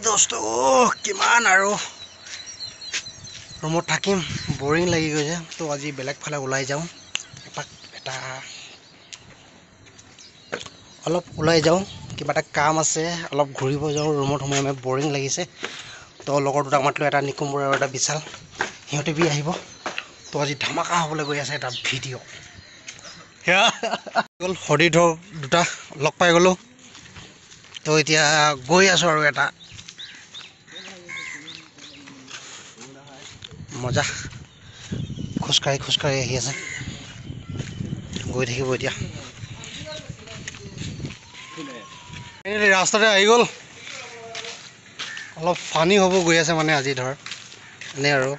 दोस्त किमान आरो रूमत থাকিম बोरिंग লাগি গৈছে তো আজি বেলেগ ফালে ওলাই যাও এটা অলপ ওলাই যাও কিবা এটা কাম আছে অলপ ঘুৰিব যাও रूमत সময় আমি बोरिंग লাগিছে তো লগৰ দুটা মাতলো এটা নিকুম্বৰ আৰু এটা বিশাল হিহঁতে বি আহিব তো আজি ধামাকা হ'বলৈ গৈ আছে এটা ভিডিও গল হৰি ধৰ দুটা লগ পাই গলো তো এতিয়া গৈ আছো আৰু এটা মজা খুচকাই আহি আছে গৈ থাকিব এতিয়া এই ৰাস্তাতে আহি গল অলপ ফানি হ'ব গৈ আছে মানে আজি ধৰ এনে আৰু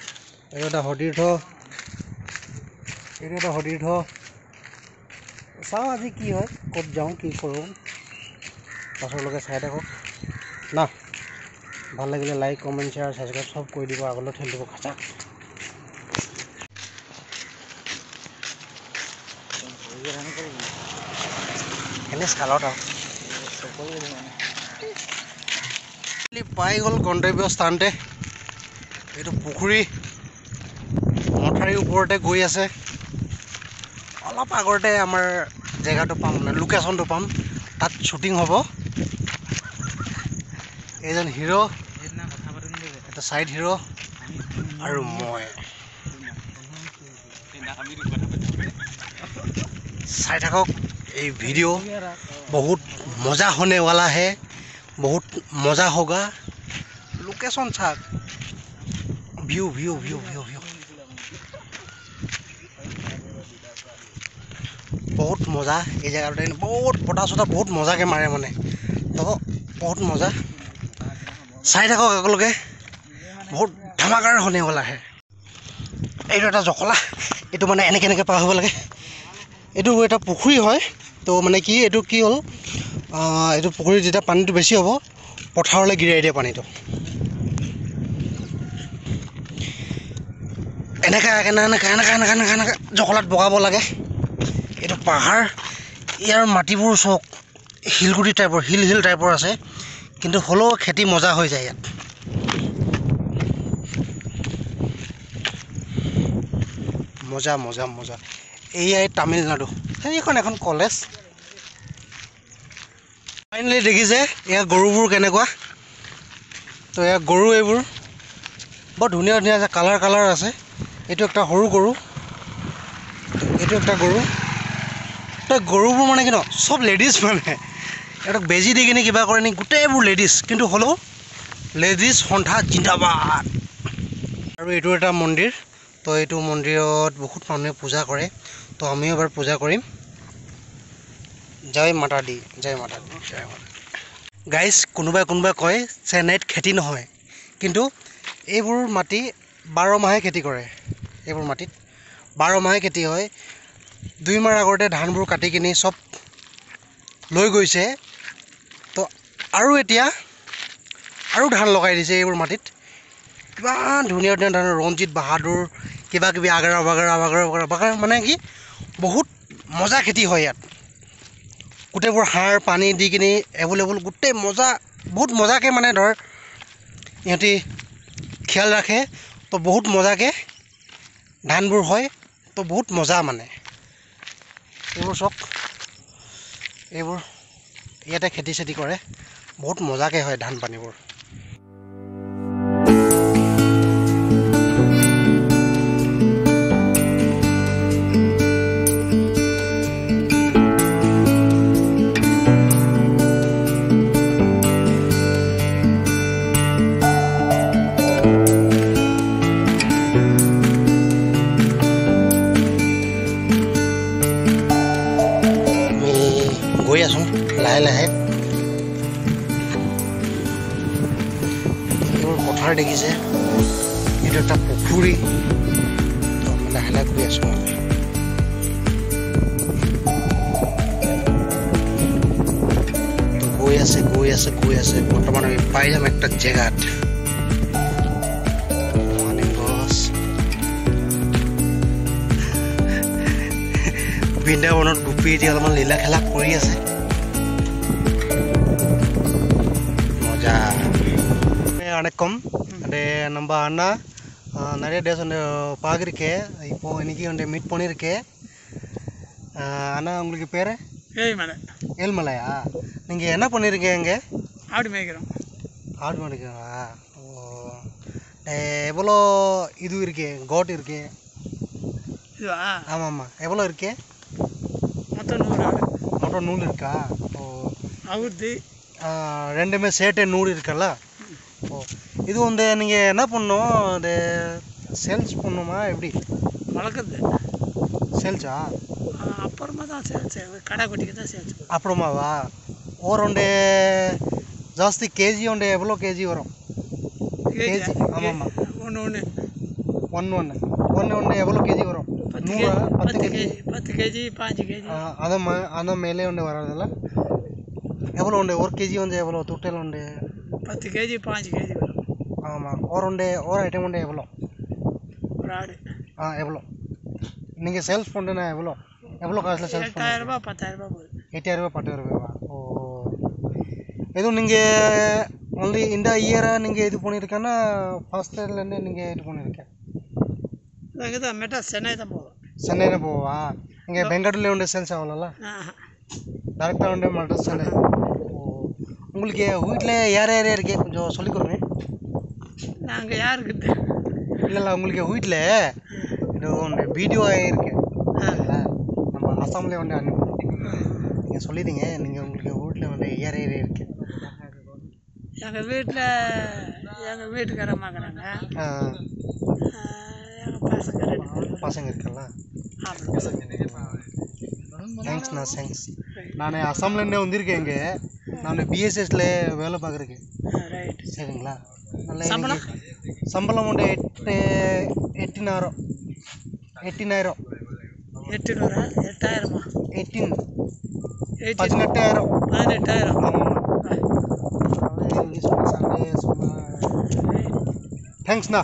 এটা সতীৰ্থ চাও আজি কি হয় ক'ত যাওঁ কি কৰোঁ পাছৰলৈকে চাই থাকক না ভাল লাগিলে লাইক কমেণ্ট শ্বেয়াৰ ছাবস্ক্ৰাইব সব কৰি দিব আগলৈ ঠেলি দিব খাচা এনে চালত আৰু পাই গ'ল গন্তব্য স্থানতে এইটো পুখুৰী মথাৰীৰ ওপৰতে গৈ আছে অলপ আগতে আমাৰ জেগাটো পাম মানে লোকেশ্যনটো পাম তাত শ্বুটিং হ'ব এজন হিৰো এটা সাইড হিৰো আৰু মই চাই থাকক এই ভিডিও बहुत मजा होने वाला है बहुत मजा होगा लोकेशन था view view view view view बहुत मजा ये जगह बहुत पटास बहुत मजा के मारे माने तो बहुत मजा चाई थको एके बहुत धमाकार होने वाला है ये जखला ये माने एने पार हो लगे ये पुखुरी है तो माने कि ये कि हल ये पुखुरी जो पानी बेसि हम पथारले गिराई दिए पानी एने जखलात बगाब लगे ये पहाड़ यार माटिबूर चौक हिलगुटी टाइपर हिल टाइपर आछे किन्तु हलो खेती मजा हो जाए यात मजा मजा मजा ये तामिलनाडु एन कलेज फाइनली देखिसे या गरुबूर केनेकुवा तो या गरु एबूर बहुत धुनिया धुनिया कालार कालार आछे एटु एकटा हरु गरु एटु एकटा गरु तो गरुबूर माने कि न सब लेडिज माने एटक बेजी दि किने किबा करे नि गुटेबूर लेडिज किन्तु हलो लेडिज सन्था जिंदाबाद आरु एटु एटा मन्दिर तो ये मंदिर बहुत मानुहे पूजा करे तो आमी एबार पूजा करिम जय माता दी जय माता दी जय माता गाइस कोनोबाय कय चेन्नाईत खेती नहय किन्तु एबूर माटी 12 माहे खेती करे एबूर माटित 12 माहे खेती হয় 2 माह आगते धानबूर काटि किनि सब লৈ গৈছে तो आरु एतिया आरु धान लगाइ दिसे एबूर माटित किमान धुनिया धुनिया धान रंजित बाहादुर किबा किबि आगरा बागरा माने कि बहुत मजा खेती है यात गोटेबूर हार पानी दी किनि एभेलेबल गोटे मजा बहुत मजा के माने धर इहति ख्याल रखे तो बहुत मजा के धानबूर है तो बहुत मजा माने एबूर चक एबूर इयाते खेती सेती करे बहुत मजा के है धान पानीबूर गई आसो लाहे लाहे पथार देखिसे ये पुखुरी तो लाहे लाहे गई आसो तो गई आसे बर्तमान पाई जाम एक जगह বৃন্দাবনত গোপী এতিয়া অলপমান লীলা খেলা কৰি আছে মজা வணக்கம் அண்ட் நம்ம அண்ணா நிறைய டேஸ் வந்து பார்க்குறக்கேன் இப்போது இன்றைக்கி வந்து மீட் பண்ணியிருக்கேன் அண்ணா உங்களுக்கு பேர் ஏழ்மலை ஏழ்மலையா நீங்கள் என்ன பண்ணியிருக்கீங்க இங்கே ஆடு மேய்க்கிறோம் ஆடு மேய்க்கிறீங்களா ஓ எவ்வளோ இது இருக்கு கோட் இருக்கு இதுவா ஆமாம் ஆமாம் எவ்வளோ இருக்கு மொத்தம் 100 ஆடு மொத்தம் 100 இருக்கா ஓ அவுத்து ரெண்டுமே சேர்த்து 100 இருக்கல்ல ஓ இது வந்து நீங்கள் என்ன பண்ணணும் அது சேல்ஸ் பண்ணணுமா எப்படி வளர்க்குறது சேல்ஸா அப்புறமா தான் சேல்ஸ் கடை குட்டிக்கு தான் சேல்ஸ் அப்புறமாவா ஒரு ஒன்று ஜாஸ்தி கேஜி ஒன்று எவ்வளோ கேஜி வரும் கேஜி ஆமாம்மா ஒன்று எவ்வளோ கேஜி வரும் 10 கேஜி 10 கேஜி 5 கேஜி அந்த மேலே ஒன்று வர்றதில்ல எவ்வளோ உண்டு ஒரு கேஜி வந்து எவ்வளோ தொட்டில் உண்டு 10 கேஜி 5 கேஜி வரும் ஆமாம் ஒரு ஐட்டம் உண்டு எவ்வளோ ஒரு ஆடு எவ்வளோ நீங்கள் சேல்ஸ் பண்ணுறேன்னா எவ்வளோ காசில் சேல்ஸ் 8000 ரூபாய் 10000 ரூபாய் போகுது 8000 ரூபாய் 10000 ரூபாவா ஓ எதுவும் நீங்கள் ஒன்லி இந்த இயராக நீங்கள் இது பண்ணியிருக்கேன்னா ஃபர்ஸ்ட் இயர்லேருந்து நீங்கள் இது பண்ணியிருக்கேன் அங்கே தான் மெட்ராஸ் சென்னை தான் போகும் சென்னையில் போவா இங்கே பெங்களூர்லேயே உண்டு சேல்ஸ் ஆகலல்ல டேரெக்டாக உண்டு மெட்ராஸ் சென்னை ஓ உங்களுக்கு வீட்டில் யார் இருக்கே கொஞ்சம் சொல்லிக் கொடுங்க நாங்கள் யாருக்கு இல்லை உங்களுக்கு வீட்டில் இது ஒன்று வீடியோ ஆகிருக்கு நம்ம அசாம்லேயே வந்து அனுப்பி நீங்கள் சொல்லிடுங்க நீங்கள் உங்களுக்கு வீட்டில் வந்து யார் இருக்கு எங்கள் வீட்டுக்காரம்மா இருக்கிறாங்க எங்கள் பசங்க இருக்கல்ல தேங்க்ஸ்ண்ணா தேங்க்ஸ் நான் அசாம்லேருந்தே வந்திருக்கேன் இங்கே நான் பிஎஸ்எஸ்ல வேலை பார்க்குறேன் சரிங்களா நல்ல சம்பளம் உண்டு 8000 18 தேங்க்ஸ்ண்ணா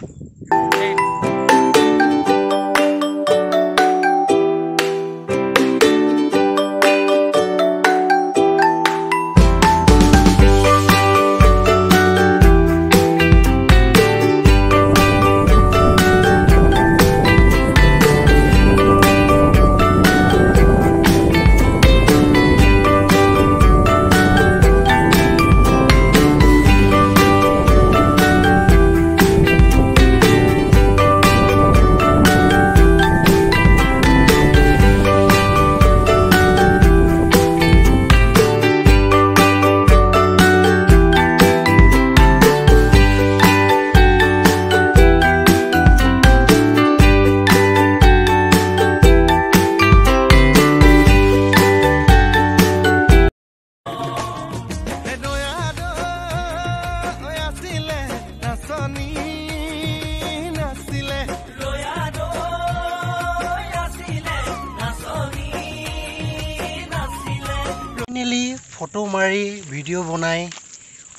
ফাইনেলি ফটো মাৰি ভিডিঅ' বনাই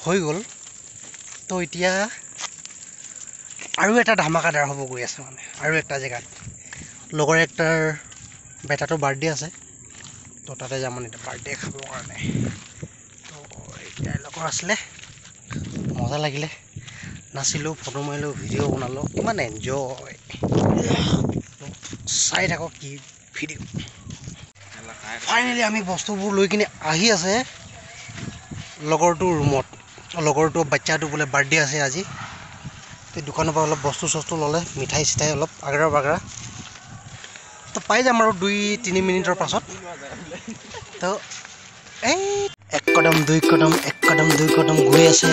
হৈ গ'ল তো এতিয়া আৰু এটা ধামাকাদাৰ হ'ব গৈ আছে মানে আৰু এটা জেগাত লগৰ একটাৰ বেটাটোৰ বাৰ্থডে আছে তো তাতে যাম মানে বাৰ্থডে খাবৰ কাৰণে তো এতিয়া লগৰ আছিলে মজা লাগিলে নাচিলোঁ ফটো মাৰিলোঁ ভিডিঅ' বনালোঁ কিমান এনজয় চাই থাকক কি ভিডিঅ' ফাইনেলি আমি বস্তুবোৰ লৈ কিনে আহি আছে লগৰটোৰ ৰুমত লগৰটোৰ বাচ্চাটো বোলে বাৰ্থডে আছে আজি তো দোকানৰ পৰা অলপ বস্তু চস্তু ল'লে মিঠাই চিঠাই অলপ আগৰা বাগৰা তো পাই যাম আৰু 2-3 মিনিটৰ পাছত তো এই 1 কদম 2 কদম 1 কদম 2 কদম গৈ আছে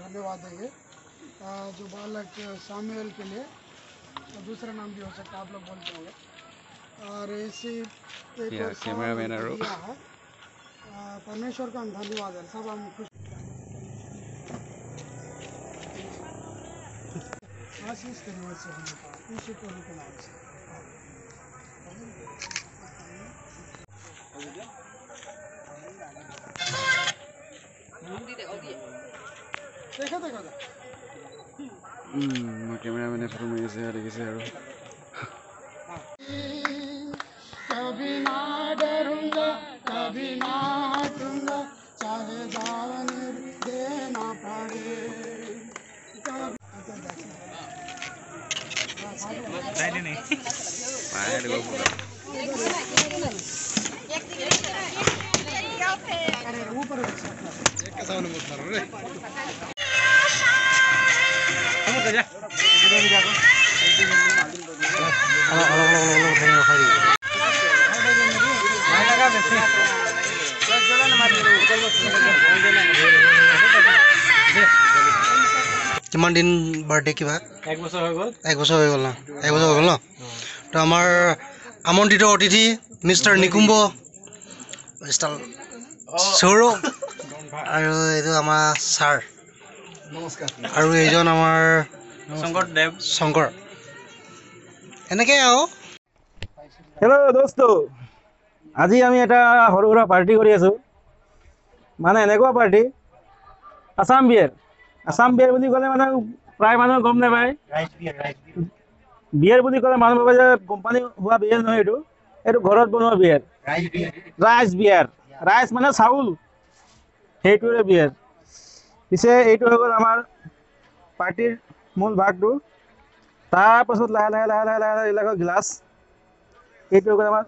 धन्यवाद देंगे जो बालक सामुएल के लिए, तो दूसरा नाम भी हो सकता है, आप लोग बोलते होंगे। और इसी एक और कैमरामैन दिया है, परमेश्वर का हम धन्यवाद है, सब हम खुश आशीष के नाम से हमने कहा, यीशु प्रभु के नाम से। देखो देखो कैमरामैने फोटो मारिছে দেখিছে আৰু कभी ना डरूंगा, कभी ना हटूंगा, चाहे जान देना पड़े। अरे ऊपर কিমান দিন বাৰ্থডে কিবা 1 বছৰ হৈ গ'ল। 1 বছৰ হৈ গ'ল না? 1 বছৰ হৈ গ'ল ন? তো আমাৰ আমন্ত্ৰিত অতিথি মিষ্টাৰ নিকুম্ব, মিষ্টাৰ সৌৰভ, আৰু এইটো আমাৰ ছাৰ, নমস্কাৰ। আৰু এইজন আমাৰ শংকৰ, এনেকৈ আৰু। হেল্ল' দোস্ত, আজি আমি এটা সৰু সুৰা পাৰ্টি কৰি আছোঁ। মানে এনেকুৱা পাৰ্টি, আছাম বিয়েৰ বুলি ক'লে মানে প্ৰায় মানুহে গম নাপায়। বিয়েৰ বুলি ক'লে মানুহ ভাবে যে কোম্পানী হোৱা বিয়েৰ নহয়, এইটো ঘৰত বনোৱা বিয়েৰ, ৰাইচ বিয়েৰ। ৰাইচ মানে চাউল, সেইটোৰে বিয়েৰ। পিছে এইটো হৈ গ'ল আমাৰ পাৰ্টিৰ মূল ভাগটো। তাৰপাছত লাহে লাহে এইবিলাকৰ গ্লাছ, এইটো হৈ গ'ল আমাৰ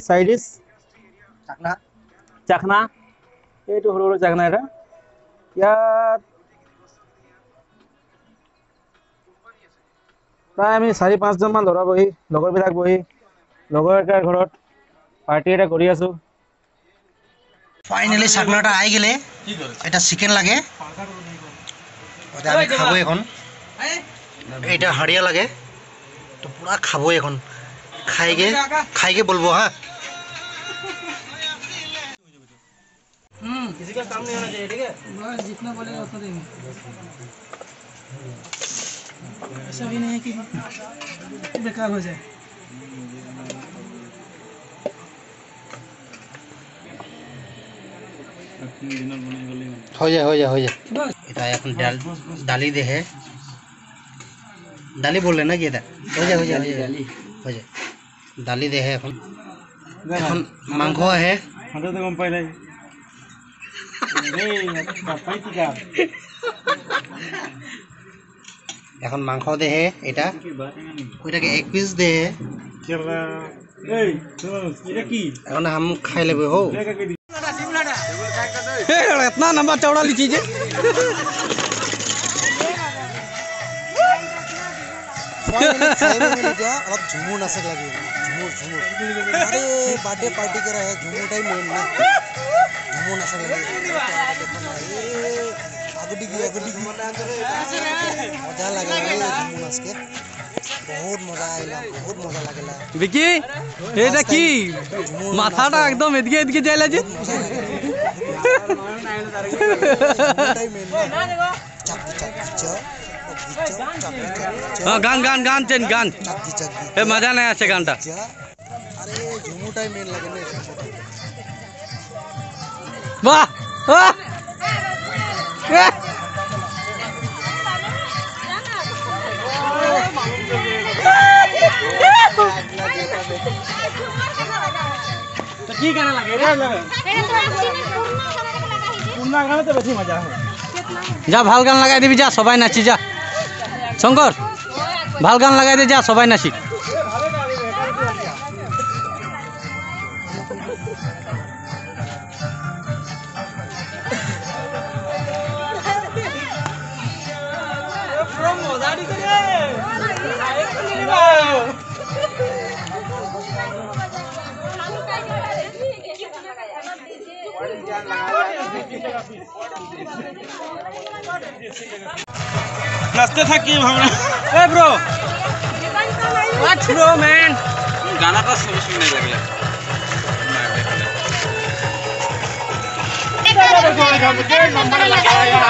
চাইডিছ চাকনা, এইটো সৰু সৰু চাকনা। এটা ইয়াত প্ৰায় আমি 4-5জনমান ল'ৰা বহি, লগৰবিলাক বহি, লগৰ এটাৰ ঘৰত পাৰ্টি এটা কৰি আছোঁ। ফাইনেলি চাকনা এটা আহি গেলে, এটা চিকেন লাগে, আমি খাবো এখন। এটা হাড়িয়া লাগে, তো পুরা খাবো এখন, খাইগে বলবো। হ্যাঁ, किसी का काम नहीं होना चाहिए, ठीक है? बस जितना बोलेगा उतना देंगे। ऐसा भी नहीं है कि बेकार हो जाए। हो जाए बस এটা এখন ডালি দেহে, ডালি বললে না কি? এটা হৈ যায় ডালি দেহে। এখন মাংস আহে, হাতে গম পাই নাই। এখন মাংস দেহে, এটা ওইটাকে 1 পিস দেহে। এখন हम খাই लेबे हो। इतना लंबा चौड़ा लीची जे অলপ ঝুমুৰ নাচাক লাগে, ঝুমুৰ আৰে বাৰ্থডে পাৰ্টি কৰা হে, ঝুমুৰটাই মেইন না, ঝুমুৰ নাচাক লাগে। আগদি মজা লাগে ঝুমুৰ নাচকে, বহুত মজা আহিলা, বহুত মজা লাগিলা। বিকি এটা কি মাথাটা একদম এদিকে যাইলা যে। গান চেন গান, এ মজা নাই আছে গানটা। আরে ঝুমুরটাই মেন লাগে না। বাহ বাহ, কি গানা লাগে? কোনটা গানাতে বেশি মজা হয়? যা ভাল গান লাগাই দিবি, যা সবাই নাচি, যা শঙ্কর ভাল গান লাগাই দে, যা সবাই নাচি। नाचते থাকি আমরা ए ब्रो व्हाट ब्रो मैन गाना का सुनने लगला नंबर लगाया